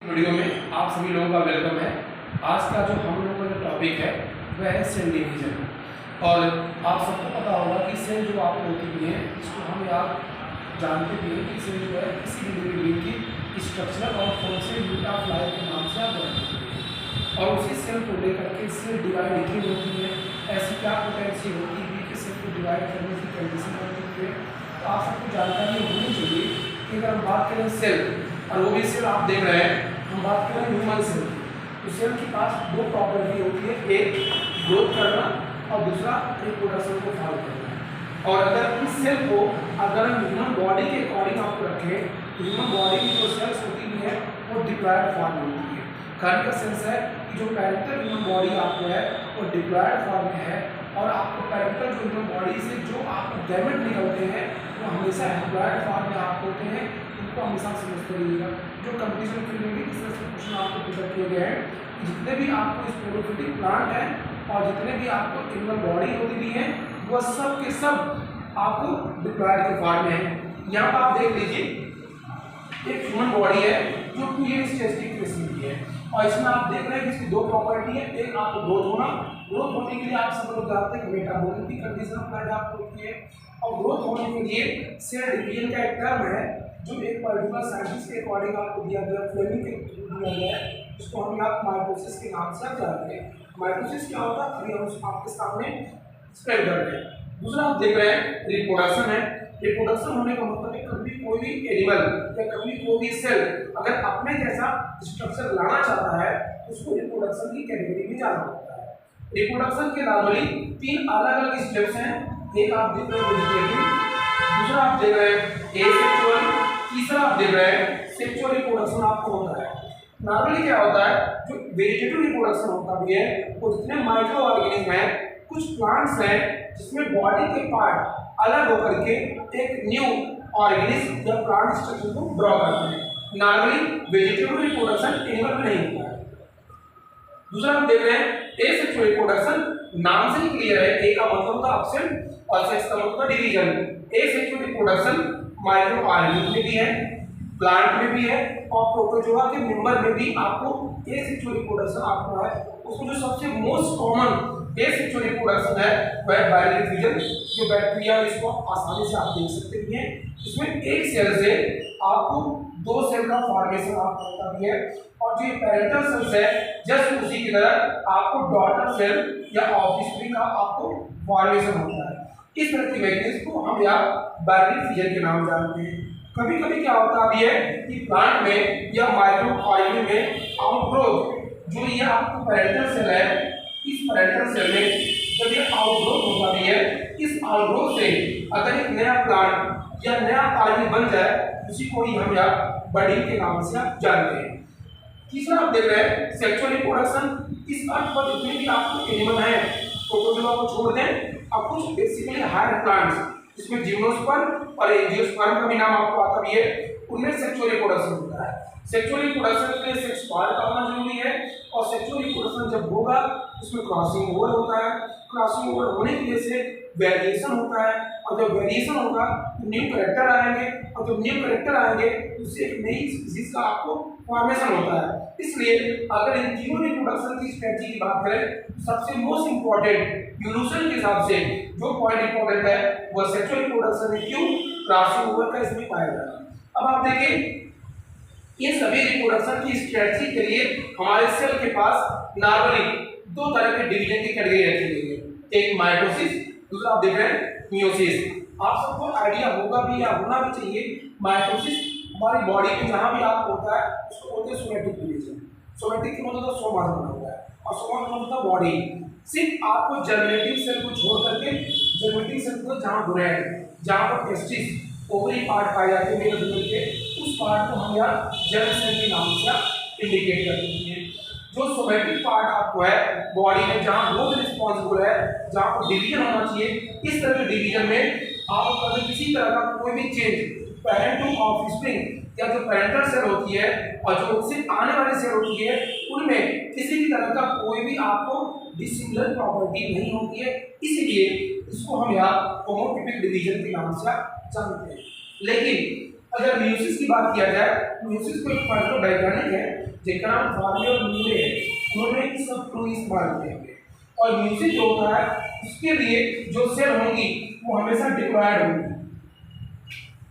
Video में आप सभी लोगों का वेलकम है। आज का जो हम लोगों का टॉपिक है वह है सेल डिवीजन। और आप सबको पता होगा कि सेल जो आप होती भी है इसको हम आप जानते भी हैं कि सेल जो है किसी भी लिविंग बीइंग की स्ट्रक्चरल और फंक्शनल यूनिट ऑफ लाइफ के नाम से आप जानते हैं। और उसी सेल को लेकर के सेल डिवाइड की होती है। ऐसी क्या पोटेंसी होती है कि सेल को डिवाइड करने की कंडीशन होती है। तो आप सबको जानकारी होनी चाहिए कि अगर हम बात करें सेल, और वो भी सेल आप देख रहे हैं, हम बात करें ह्यूमन सेल की, तो सेल के पास दो प्रॉपर्टी होती है, एक ग्रोथ करना और दूसरा रिप्रोडक्शन को फॉलो करना। और अगर इस सेल को अगर हम ह्यूमन बॉडी के अकॉर्डिंग आपको रखें, ह्यूमन बॉडी की जो सेल्स होती है वो डिप्लॉयड फॉर्म में होती है। कहने का सेंस है कि जो पैरेंटल ह्यूमन बॉडी आपको है वो डिप्लॉयड फॉर्म में है, और आपको पैरेंटल जो ह्यूमन बॉडी से जो आपको गैमेट निकलते हैं वो हमेशा डिप्लॉयड फॉर्म में आप होते हैं। उनको हमेशा समझते रहिएगा। जो कंपटीशन के लिए भी इस तरह से क्वेश्चन आपको प्रेजेंट किए गए हैं कि जितने भी आपको इस प्रोटोफिटिक प्लांट है और जितने भी आपको एनिमल बॉडी होती भी है वह सब के सब आपको डिप्लॉयड के फॉर्म में है। यहाँ पर आप देख लीजिए एक ह्यूमन बॉडी है जो 2 ईयर स्टेजिक किस्म की है, और इसमें आप देख रहे हैं कि इसकी दो प्रॉपर्टी है। एक आपको ग्रोथ होना, ग्रोथ होने के लिए आप सब लोग जानते हैं मेटाबॉलिक की कंडीशन अप्लाई आपको होती है, और ग्रोथ होने के लिए सेल डिवीजन का एक टर्म है जो एक पर्टिकुलर साइंटिस्ट के अकॉर्डिंग आपको दिया गया, फ्लेमिंग के थ्रू दिया गया है, जिसको हम आप माइटोसिस के नाम से आप जानते हैं। माइटोसिस क्या होता है अभी हम आपके सामने स्प्रेड कर रहे हैं। दूसरा आप देख रहे हैं रिप्रोडक्शन है। रिप्रोडक्शन होने का मतलब है कभी कोई भी एनिमल या कभी कोई भी सेल अगर अपने जैसा स्ट्रक्चर लाना चाहता है तो उसको रिप्रोडक्शन की कैटेगरी में जाना होता है। रिप्रोडक्शन के नॉर्मली 3 अलग अलग स्टेप्स हैं। एक आप देख रहे हैं वेजिटेटिव, दूसरा आप देख रहे हैं एसेक्सुअल, तीसरा आप देख रहे हैं सेक्सुअल रिप्रोडक्शन आपको होता है। नॉर्मली क्या होता है जो वेजिटेटिव रिप्रोडक्शन होता भी है वो जितने माइक्रो ऑर्गेनिज्म हैं, कुछ प्लांट्स हैं जिसमें बॉडी के पार्ट अलग होकर के एक न्यू ऑर्गेनिज्म या प्लांट स्ट्रक्चर को ड्रॉ करते हैं। नॉर्मली वेजिटेटिव रिप्रोडक्शन एनिमल में नहीं होता है। दूसरा हम देख रहे हैं एसेक्सुअल रिप्रोडक्शन, नाम से ही क्लियर है, ए का मतलब होता है ऑप्शन और सेक्स का मतलब होता है division. Asexual reproduction micro organism में भी है, प्लांट में भी है, और प्रोटोजोआ के मेंबर में भी आपको एसेक्सुअल रिप्रोडक्शन आपको है। उसमें जो सबसे मोस्ट कॉमन एसेक्सुअल रिप्रोडक्शन है वह बाइनरी फ्यूजन, जो बैक्टीरिया इसको आसानी से आप देख सकते भी हैं। इसमें एक सेल से आपको 2 सेल का फॉर्मेशन आपको होता भी है, और जो पैरेंटल सेल्स है जस्ट उसी की तरह आपको डॉटर सेल या ऑफस्प्रिंग का आपको फॉर्मेशन होता है। इस तरह की मैकेनिज्म को हम यहाँ बाइनरी फ्यूजन के नाम जानते हैं। कभी कभी क्या होता भी है कि प्लांट में या माइक्रो ऑर्गेनिज्म में आउटग्रोथ जो ये आपको पैरेंटल सेल है, इस पैरेंटल सेल में जब ये आउटग्रोथ होता भी है, इस आउटग्रोथ से अगर एक नया प्लांट या नया ऑर्गेनिज्म बन जाए उसी को ही हम यहाँ बडिंग के नाम से आप जानते हैं। तीसरा आप देख रहे हैं सेक्सुअल रिप्रोडक्शन। इस अर्थ पर जितने भी आपको एनिमल हैं प्रोटोजोआ को छोड़ दें, अब कुछ बेसिकली हायर प्लांट्स इसमें जिम्नोस्पर्म और एंजियोस्पर्म का भी नाम आपको आता भी है, उनमें सेक्सुअल रिप्रोडक्शन होता है। सेक्सुअल रिप्रोडक्शन के लिए सेक्स पार्ट का होना जरूरी है, और सेक्सुअल रिप्रोडक्शन जब होगा उसमें क्रॉसिंग ओवर होता है। क्रॉसिंग ओवर होने की वजह से वेरिएशन होता है, और जब वेरिएशन होगा तो न्यू कैरेक्टर आएंगे, और जब न्यू कैरेक्टर आएंगे उससे एक नई स्पीशीज का आपको फॉर्मेशन होता है। इसलिए अगर इन तीनों रिप्रोडक्शन की स्ट्रेटजी की बात करें, सबसे मोस्ट इंपॉर्टेंट इवोल्यूशन के हिसाब से जो पॉइंट इंपॉर्टेंट है वो सेक्सुअल रिप्रोडक्शन है। क्यों? क्रॉसिंग ओवर का इसमें पाया जाता है। अब आप देखें ये सभी रिप्रोडक्शन की स्ट्रेटजी के लिए हमारे सेल के पास नॉर्मली 2 तरह के डिवीजन की कैटेगरी रखी गई है, एक माइटोसिस, दूसरा आप देख रहे हैं मियोसिस। आप सबको आइडिया होगा भी या होना भी चाहिए, माइटोसिस हमारी बॉडी में जहां भी आप होता है उसको बोलते हैं सोमैटिक डिवीजन। सोमैटिक का मतलब सोमा बना हुआ है, और सोमा का मतलब बॉडी। सिर्फ आपको जर्मिनेटिव सेल को छोड़ करके, जर्मिनेटिव सेल को जहां ग्रैंड, जहां पर टेस्टिस ओवरी पार्ट पाए जाते हैं मेल फीमेल के, उस पार्ट को हम यहाँ जर्म सेल के नाम से इंडिकेट करते हैं। जो सोमैटिक पार्ट आपको है बॉडी में जहां ग्रोथ रिस्पांसिबल है, जहां पर डिवीजन होना चाहिए, इस तरह के डिवीजन में आप अगर किसी तरह का कोई भी चेंज पैरेंट टू ऑफस्प्रिंग या जो पैरेंटल सेल होती है और जो उससे आने वाली सेल होती है उनमें किसी भी तरह का कोई भी आपको डिसिमिलर प्रॉपर्टी नहीं होती है, इसलिए इसको हम यहाँ होमोटिपिक डिवीजन के नाम से जानते हैं। लेकिन अगर मियोसिस की बात किया जाए, मियोसिस कोई पर्टिकुलर डायग्रानिक है जिनका नाम फार्मे और न्यूले है, उन्होंने इस सब को इस्तेमाल किया है। और म्यूसिस जो होता है उसके लिए जो सेल होंगी वो हमेशा डिप्लॉयड होंगी,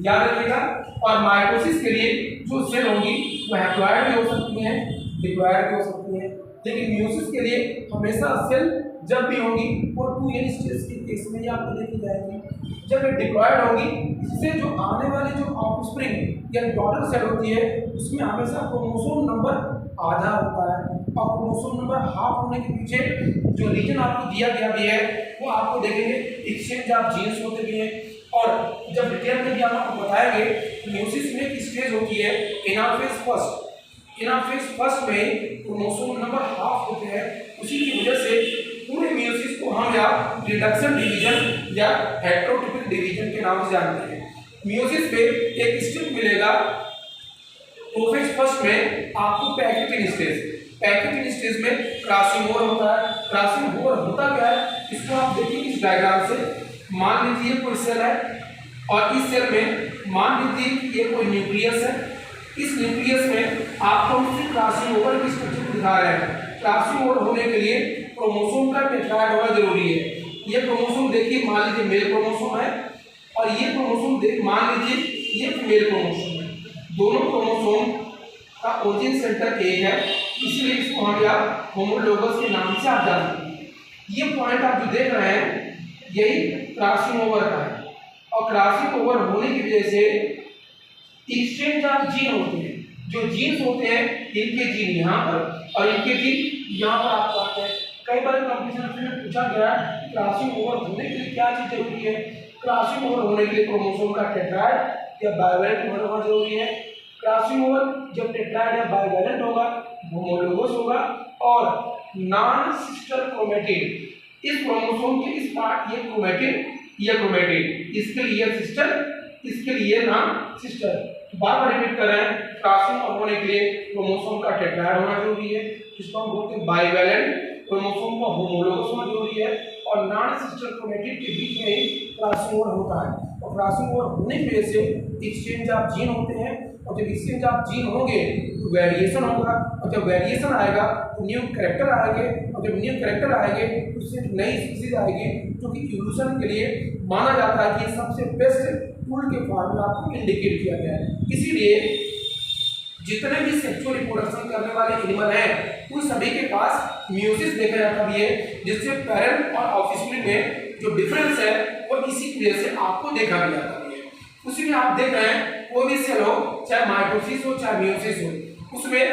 याद रखिएगा। और माइटोसिस के लिए जो सेल होंगी वो हैप्लॉयड भी हो सकती हैं, डिप्लॉयड भी हो सकती हैं, लेकिन म्यूसिस के लिए हमेशा सेल जब भी होंगी वो 2n स्टेज के केस में आपको देखी जाएगी। जब ये डिप्लॉयड होगी, इससे जो आने वाली जो ऑफस्प्रिंग या डॉटर सेल होती है उसमें हमेशा क्रोमोसोम नंबर आधा होता है, और क्रोमोसोम नंबर हाफ होने के पीछे जो रीजन आपको दिया गया भी है वो आपको देखेंगे एक्सचेंज ऑफ जीन्स होते भी हैं। और जब डिटेल में भी हम आपको बताएंगे म्यूसिस में एक स्टेज होती है एनाफेज फर्स्ट। एनाफेज फर्स्ट में क्रोमोसोम नंबर हाफ होते हैं, उसी की वजह से पूरे म्यूसिस को हम या रिडक्शन डिवीजन या हेटेरोटिपिक डिवीजन के नाम से जानते हैं। म्यूसिस में एक स्टेप मिलेगा प्रोफेज फर्स्ट में आपको पैकेटिंग स्टेज। पैकेटिंग स्टेज में क्रॉसिंग ओवर होता है। क्रॉसिंग ओवर होता क्या है इसको आप देखिए इस डायग्राम से। मान लीजिए कोई सेल है और इस सेल में मान लीजिए कि ये कोई न्यूक्लियस है। इस न्यूक्लियस में आपको उसकी क्रॉसिंग ओवर की स्ट्रक्चर दिखा रहे हैं। क्रॉसिंग ओवर होने के लिए क्रोमोसोम का टेट्राएड होना जरूरी है। ये क्रोमोसोम देखिए मान लीजिए मेल क्रोमोसोम है और ये क्रोमोसोम मान लीजिए ये फीमेल क्रोमोसोम है। दोनों क्रोमोसोम का ओरिजिन सेंटर एक है, इसलिए इसको हम या होमोलोगस के नाम से आप जानते हैं। ये पॉइंट आप जो देख रहे हैं यही क्रॉसिंग ओवर का है, और क्रॉसिंग ओवर होने की वजह से एक्सचेंज ऑफ जीन होते हैं। जो जीन्स होते हैं इनके जीन यहाँ पर और इनके जीन यहाँ पर आप पाते हैं। कई बार कंपटीशन में पूछा गया कि क्रॉसिंग ओवर होने के लिए क्या चीज जरूरी है। क्रॉसिंग ओवर होने के लिए क्रोमोसोम का टेट्राएड या बाइवैलेंट होना जरूरी है। क्रॉसिंग ओवर जब टेट्राएड या बाइवैलेंट होगा होमोलोगस होगा और नॉन सिस्टर क्रोमैटिड। इस क्रोमोसोम के इस पार्ट ये क्रोमैटिड इसके लिए सिस्टर, इसके लिए नॉन सिस्टर। बार बार रिपीट कर रहे हैं, क्रॉसिंग होने के लिए क्रोमोसोम का टेट्राएड होना जरूरी है, जिसको हम बोलते हैं बाइवैलेंट। क्रोमोसोम का होमोलोगस होना जरूरी है और नॉन सिस्टर क्रोमैटिड के बीच में ही क्रॉसिंग ओवर होता है। और क्रॉसिंग ओवर होने की वजह से एक्सचेंज ऑफ जीन होते हैं, और जब एक्सचेंज ऑफ जीन होंगे तो वेरिएशन होगा, और जब वेरिएशन आएगा तो न्यू कैरेक्टर आएंगे, और जब न्यू कैरेक्टर आएंगे तो उससे नई स्पीशीज आएगी, जो कि इवोल्यूशन के लिए माना जाता है कि सबसे बेस्ट टूल के फॉर्म में आपको इंडिकेट किया गया है। इसीलिए जितने भी सेक्सुअल रिप्रोडक्शन करने वाले एनिमल हैं उन सभी के पास म्यूसिस देखा जाता भी है, जिससे पेरेंट और ऑफस्प्रिंग में जो डिफरेंस है वो इसी वजह से आपको देखा भी जाता है। उसी में आप देख रहे हैं कोई भी सेल हो, चाहे माइटोसिस हो चाहे म्यूसिस हो, उसमें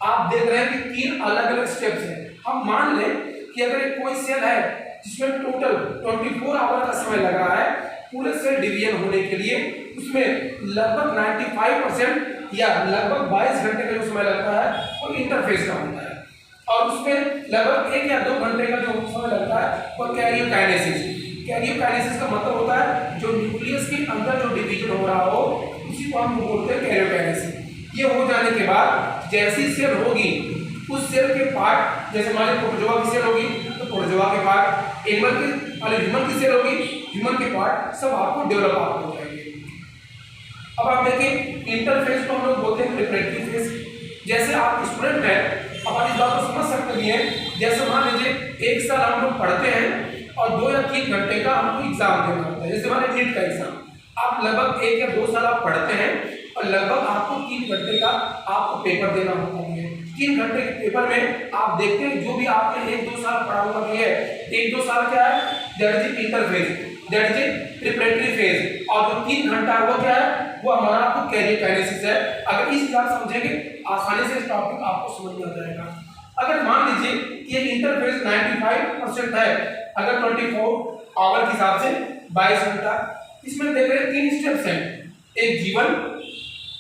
आप देख रहे हैं कि 3 अलग अलग स्टेप्स हैं। हम मान लें कि अगर कोई सेल है जिसमें टोटल 24 आवर का समय लग रहा है पूरे सेल डिवीजन होने के लिए, उसमें लगभग 95% या लगभग 22 घंटे का जो समय लगता है वो इंटरफेस का होता है, और उसमें लगभग 1 या 2 घंटे का जो समय लगता है वो कैरियोकाइनेसिस। कैरियोकाइनेसिस का मतलब होता है जो न्यूक्लियस के अंदर जो डिवीजन हो रहा हो उसी को हम बोलते हैं कैरियोकाइनेसिस। ये हो जाने के बाद जैसी सेल होगी उस सेल के पार्ट, जैसे मान लीजिए प्रोटोजोआ की सेल होगी तो प्रोटोजोआ के पार्ट, एनिमल की ह्यूमन की सेल होगी, ह्यूमन के पार्ट सब आपको डेवलप आप हो जाएंगे। अब आप देखिए इंटरफेस को हम लोग बोलते हैं प्रिपरेटरी फेज। जैसे आप स्टूडेंट हैं, अब आप इस बात को समझ सकते हैं, जैसे मान लीजिए 1 साल हम लोग पढ़ते हैं और 2 या 3 घंटे का हमको एग्जाम देना होता है। जैसे मान लीजिए नीट का एग्जाम, आप लगभग 1 या 2 साल आप पढ़ते हैं और लगभग आपको 3 घंटे का आपको पेपर देना होता है। 3 घंटे के पेपर में आप देखते हैं जो भी आपने 1-2 साल पढ़ा हुआ भी है, 1-2 साल क्या है, that is interphase, that is preparatory phase, और जो 3 घंटा वो क्या है वो हमारा आपको कैरियोकाइनेसिस है। अगर इस बात समझेंगे आसानी से इस टॉपिक आपको समझ में आ जाएगा। अगर मान लीजिए ये इंटरफेज 95% है, अगर 24 आवर के हिसाब से 22 घंटा, इसमें देख रहे 3 स्टेप्स हैं, एक जीवन,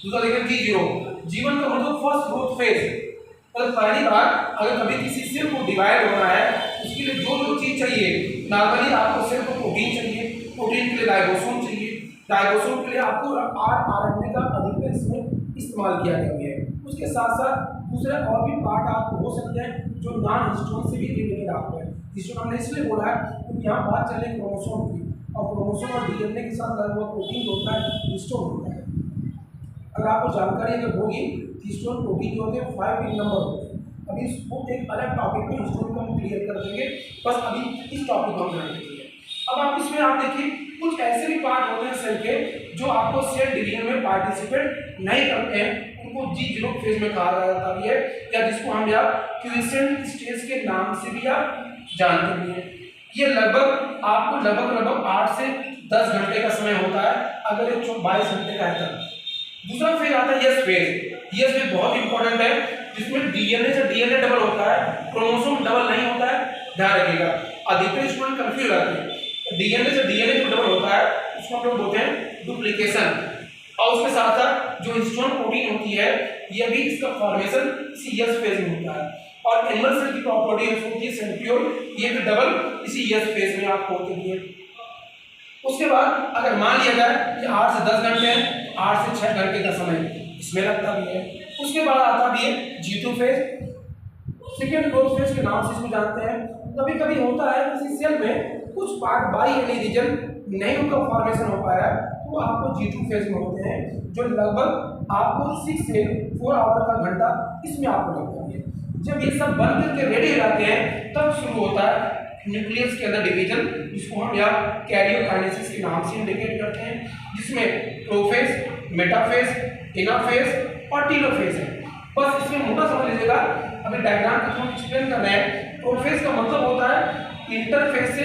दूसरा देखें G0। जीवन का मतलब फर्स्ट ग्रोथ फेज, मतलब पहली बार अगर कभी किसी सेल को डिवाइड होना है उसके लिए जो जो चीज चाहिए, नॉर्मली आपको सेल को प्रोटीन चाहिए, प्रोटीन के लिए राइबोसोम चाहिए, राइबोसोम के लिए आपको आरएनए का अधिक इसमें इस्तेमाल किया गया है। उसके साथ साथ दूसरे और भी पार्ट आप हो सकते हैं जो नॉन हिस्टोन से भी रिलेटेड आपको है। हिस्टोन हमने इसलिए बोला है क्योंकि यहाँ बात चल रही क्रोमोसोम की, और क्रोमोसोम और डीएनए के साथ लगभग प्रोटीन होता है, हिस्टोन होता है। अगर आपको जानकारी अगर होगी हिस्टोन प्रोटीन जो होते हैं 5 इन नंबर होते हैं। अभी इसको एक अलग टॉपिक में हिस्टोन को हम क्लियर कर देंगे, बस अभी इस टॉपिक को हम जान लीजिए। अब आप इसमें आप देखिए कुछ ऐसे भी पार्ट होते हैं सेल के जो आपको सेल डिवीजन में पार्टिसिपेट नहीं करते हैं, उनको G0 फेज में कहा जाता है, या जिसको हम या क्विसेंट स्टेज के नाम से भी आप जानते हैं। ये लगभग आपको लगभग 8 से 10 घंटे का समय होता है अगर ये 22 घंटे का है तब। दूसरा फेज आता है यस फेज। यस फेज बहुत इंपॉर्टेंट है, जिसमें डीएनए से डीएनए डबल होता है, क्रोमोसोम डबल नहीं होता है, ध्यान रखिएगा। अधिकतर स्टूडेंट कंफ्यूज रहते हैं, डीएनए से डीएनए जो डबल होता है उसको हम लोग बोलते हैं डुप्लीकेशन। और उसके साथ साथ जो हिस्टोन प्रोटीन होती है ये भी इसका फॉर्मेशन इसी यस फेज में होता है। और एनिमल सेल की प्रॉपर्टी होती है सेंट्रियोल, ये भी डबल इसी यस फेज में आपको होती है। उसके बाद अगर मान लिया जाए कि 8 से 10 घंटे हैं, 8 से 6 घंटे का समय इसमें लगता भी है। उसके बाद आता भी है G2 phase, second growth phase के नाम से इसको जानते हैं। कभी कभी होता है किसी सेल में कुछ पार्ट बाई एनी रीजन नहीं उनका फॉर्मेशन हो पाया तो आपको G2 फेज में होते हैं, जो लगभग आपको 6 से 4 आवर का घंटा इसमें आपको लगता है। जब ये सब बन करके रेडी हो जाते हैं तब शुरू होता है न्यूक्लियस के अंदर डिवीजन, जिसको हम यहाँ कैरियोकाइनेसिस के नाम से इंडिकेट करते हैं, जिसमें प्रोफेज, मेटाफेज, एनाफेज और टीलोफेज है। बस इसमें मोटा समझ लीजिएगा, अभी डायग्राम के थ्रू एक्सप्लेन कर रहे हैं। प्रोफेज का मतलब होता है इंटरफेज से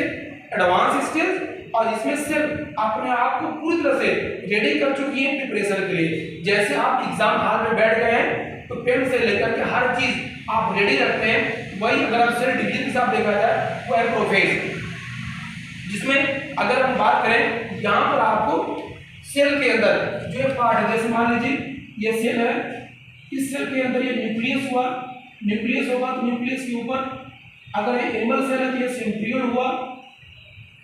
एडवांस स्टेज, और इसमें सेल अपने आप को पूरी तरह से रेडी कर चुकी है प्रिपरेशन के लिए। जैसे आप एग्जाम हॉल में बैठ गए हैं तो पेन से लेकर के हर चीज आप रेडी रखते हैं, वही अगर आप सेल डिवीजन के हिसाब देखा जाए वो है प्रोफेज। जिसमें अगर हम बात करें यहाँ पर आपको सेल के अंदर जो पार्ट है, जैसे मान लीजिए ये सेल है, इस सेल के अंदर ये न्यूक्लियस हुआ, न्यूक्लियस होगा तो न्यूक्लियस के ऊपर अगर ये एनिमल सेल है तो ये सेंट्रियोल हुआ,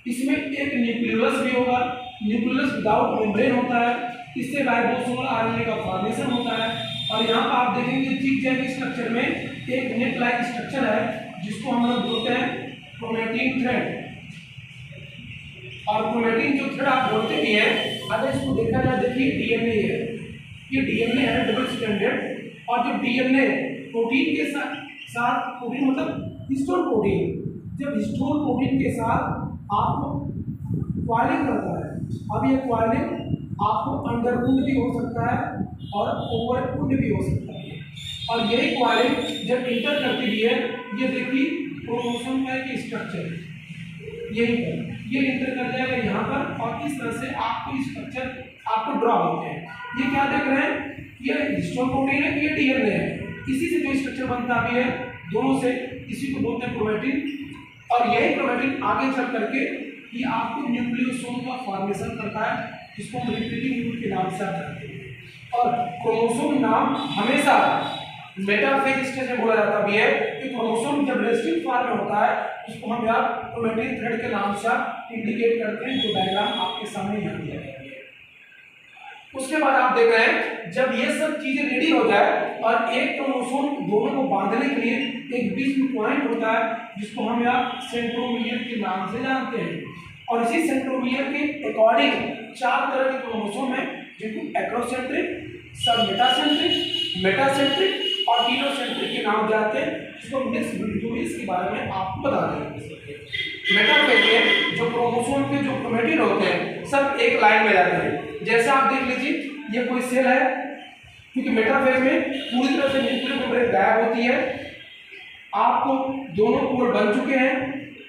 इसमें एक न्यूक्लियस भी होगा, न्यूक्लियस विदाउट मेम्ब्रेन होता है, इससे राइबोसोमल आरएनए का फॉर्मेशन होता है। और यहाँ पर आप देखेंगे जिगजैग स्ट्रक्चर में एक नेट लाइक स्ट्रक्चर है जिसको हम लोग बोलते हैं क्रोमैटिन थ्रेड। और क्रोमैटिन जो थ्रेड आप बोलते भी हैं, अगर इसको देखा जाए, देखिए डीएनए है, ये डीएनए है डबल स्ट्रैंडेड, और जो डीएनए प्रोटीन के साथ प्रोटीन मतलब हिस्टोन प्रोटीन, जब हिस्टोन प्रोटीन के साथ आपको क्वाइलिंग करता है, अब ये क्वाइलिंग आपको अंडरवुड भी हो सकता है और ओवरवुड भी हो सकता है। और यही क्वाइलिंग जब इंटर करती भी है, ये देखिए क्रोमोसोम का एक स्ट्रक्चर है, यही पर ये इंटर कर जाएगा यहाँ पर, और इस तरह से आपको स्ट्रक्चर आपको ड्रॉ होते हैं। ये क्या देख रहे हैं, ये हिस्टोन प्रोटीन है, ये डीएनए है, इसी से जो स्ट्रक्चर बनता भी है दोनों से, इसी को बोलते हैं क्रोमैटिन। और यही क्रोमैटिन आगे चल करके ये आपको न्यूक्लियोसोम का फॉर्मेशन करता है, जिसको हम रिपीटिंग यूनिट के नाम से जानते हैं। और क्रोमोसोम नाम हमेशा मेटाफेज स्टेज में बोला जाता भी है कि क्रोमोसोम जब रेस्टिंग फॉर्म में होता है उसको हम यहाँ क्रोमैटिन थ्रेड के नाम से इंडिकेट करते हैं, जो डायग्राम आपके सामने यहाँ दिया गया है। उसके बाद आप देख रहे हैं जब ये सब चीजें रेडी हो जाए और एक क्रोमोसोम दोनों को बांधने के लिए एक बीच में पॉइंट होता है, जिसको हम यहाँ सेंट्रोमियर के नाम से जानते हैं। और इसी सेंट्रोमियर के अकॉर्डिंग 4 तरह के क्रोमोसोम हैं, जिनको एक्रोसेंट्रिक, सब मेटासेंट्रिक और टीलोसेंट्रिक के नाम जानते हैं, जिसको नेक्स्ट वीडियो में इसके बारे में आपको बता देंगे। मेटाफेज में जो क्रोमोसोम के जो क्रोमैटिन होते हैं सब एक लाइन में जाते हैं। जैसे आप देख लीजिए ये कोई सेल है, क्योंकि मेटाफेज में पूरी तरह से न्यूक्लियर मेम्ब्रेन गायब होती है, आपको दोनों पोल बन चुके हैं,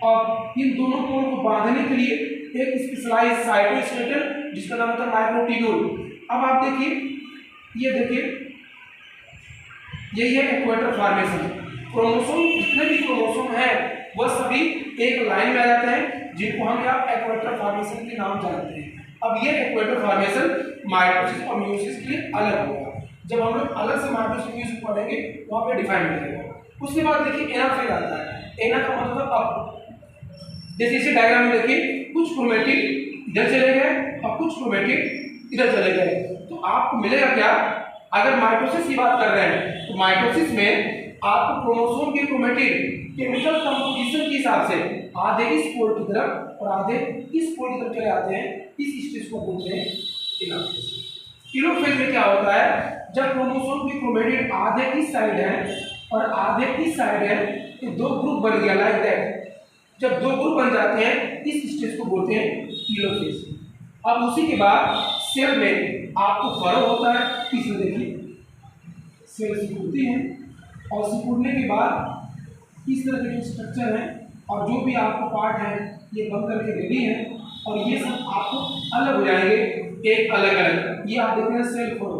और इन दोनों पोल को बांधने के लिए एक स्पेशलाइज्ड साइटोस्केलेटन जिसका नाम होता है माइक्रोट्यूब्यूल। अब आप देखिए, ये देखिए यही है इक्वेटर फॉर्मेशन। क्रोमोसोम जितने भी क्रोमोसोम है वह सभी एक लाइन में आ जाते हैं, जिनको हम यहाँ इक्वेटर फॉर्मेशन के नाम जानते हैं। अब ये इक्वेटर फॉर्मेशन माइटोसिस और मियोसिस के लिए अलग होगा, जब हम लोग अलग से माइटोसिस मियोसिस पढ़ेंगे वहाँ पे डिफाइन करेंगे। उसके बाद देखिए एनाफेज आता है, एना का मतलब अब जैसे इसी डायग्राम में देखिए कुछ क्रोमैटिन इधर चले गए और कुछ क्रोमैटिन इधर चले गए, तो आपको मिलेगा क्या, अगर माइटोसिस की बात कर रहे हैं तो माइटोसिस में आपको क्रोमोसोम के क्रोमैटिन केमिकल कंपोजिशन के हिसाब से आधे इस पोल की तरफ और आधे इस पोल की तरफ चले आते हैं, इस स्टेज को बोलते हैं एनाफेज। टेलोफेज में क्या होता है, जब क्रोमोसोम की क्रोमेटिड आधे इस साइड है और आधे इस साइड है तो दो ग्रुप बन गया लाइक दैट। जब दो ग्रुप बन जाते हैं इस स्टेज को बोलते हैं टेलोफेज। अब उसी के बाद सेल में आपको फरो होता है, इसमें देखिए सेल सिकुड़ती है और सिकुड़ने के बाद इस तरह के जो स्ट्रक्चर है और जो भी आपको पार्ट है ये बन करके रेडी है और ये सब आपको अलग हो जाएंगे एक अलग अलग। ये आप देख रहे हैं सेल फरो,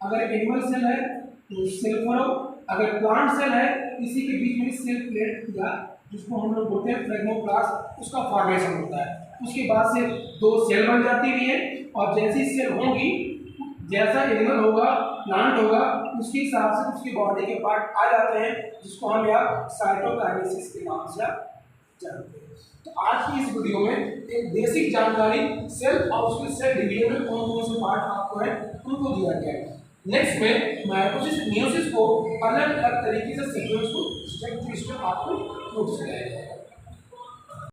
अगर एनिमल सेल है तो सेल फरो, अगर प्लांट सेल है इसी के बीच में सेल प्लेट या जिसको हम लोग बोलते हैं फ्लेग्मोप्लास्ट, उसका फॉर्मेशन होता है। उसके बाद से दो सेल बन जाती भी है और जैसी सेल होगी, जैसा एनिमल होगा प्लांट होगा उसके हिसाब से उसकी बॉडी के पार्ट आ जाते हैं जिसको हम यहाँ साइटोकाइनेसिस के नाम से जानते हैं। तो आज की इस वीडियो में एक बेसिक जानकारी सेल और उसके सेल डिवीजन में कौन कौन से पार्ट आपको है उनको दिया गया है। नेक्स्ट में माइटोसिस मियोसिस को अलग अलग तरीके से सीक्वेंस को स्टेप टू स्टेप आपको नोटिस कराया।